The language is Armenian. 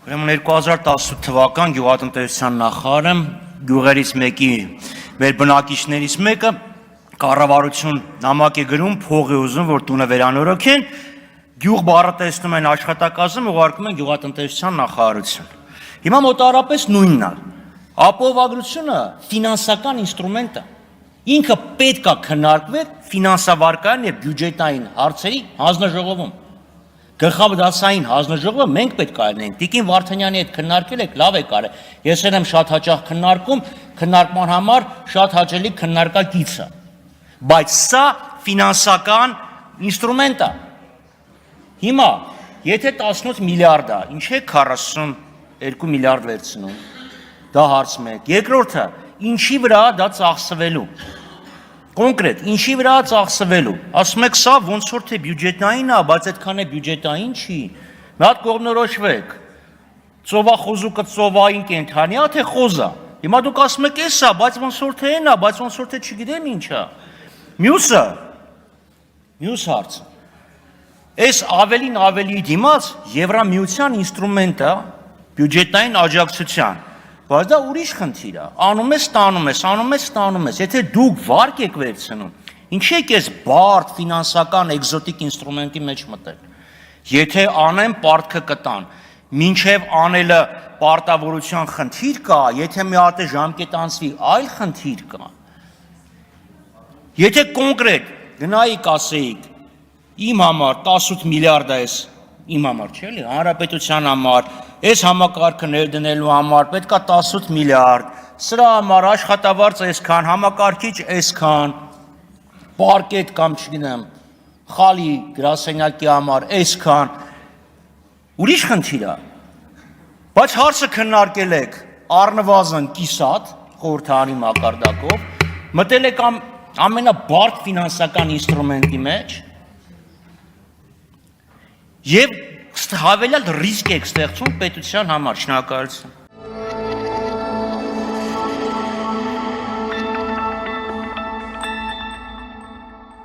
Ուրեմն 2018 թվական գյուղատնտեսության նախարարը գյուղերից մեկի մեր բնակիչներից մեկը կառավարություն նամակ է գրում, փող է ուզում, որ տունը վերանորոգեն, գյուղ բառը տեսնում են աշխատակազմ, ուղարկում են գյուղատնտեսության նախարարություն։ Հիմա մոտավորապես նույնն է։ Ապահովագրությունը ֆինանսական ինստրումենտ է։ Ինքը պետք է քննարկվի ֆինանսավարկային եւ բյուջետային հարցերի հանձնաժողովում։ Գլխավորდասային հանձնաժողովը մենք պետք է լինենք։ Տիկին Վարդանյանի հետ քննարկել եք, լավ եք արել։ Ես եմ շատ հաճախ քննարկում, քննարկման համար շատ հաճելի քննարկակից է։ Բայց սա ֆինանսական ինստրումենտ է։ Հիմա, եթե 18 միլիարդ է, ինչ է 42 միլիարդ վերցնում։ Դա հարց 1։ Երկրորդը, ինչի վրա դա ծախսվելու։ Կոնկրետ, ինչի վրա ծախսվելու։ Ասում եք, սա ոնց որ թե բյուջետային է, բայց այդքան է բյուջետային չի։ Մի հատ կողմնորոշվեք։ Ծովախոզուկը ծովային կենդանի է, թե խոզա։ Հիմա դուք ասում եք, էս է, բայց ոնց որ թե այն է, բայց ոնց որ թե չգիտեմ ինչ է։ Մյուս հարցը։ Այս ավելի դիմաց Եվրամիության ինստրումենտ է բյուջետային աջակցության։ Բայց դա ուրիշ խնդիր է։ Անում ես, ստանում ես։ Եթե դուք վարկ եք վերցնում, ինչի եք այս բարդ ֆինանսական էկզոտիկ ինստրումենտի մեջ մտել։ Եթե անեմ, պարտքը կտան։ Մինչև անելը պարտավորության խնդիր կա, եթե մի հատ ժամկետ անցվի, այլ խնդիր կա։ Եթե կոնկրետ գնայիք ասեիք, իմ համար 18 միլիարդ է, իմ համար չէ՞ էլի, հանրապետության համար, այս համակարգը ներդնելու համար պետքա 18 միլիարդ, սրա համար աշխատավարձ այսքան, համակարգիչ այսքան, պարկետ կամ չգիտեմ, խալի գրասենյակի համար այսքան, ուրիշ խնդիր է։ Բայց հարցը քննարկել եք առնվազն կիսատ խորհրդարանի մակարդակով, մտել եք ամենաբարդ ֆինանսական ինստրումենտի մեջ եւ հավելյալ ռիսկ եք ստեղծում պետության համար։ Շնորհակալություն։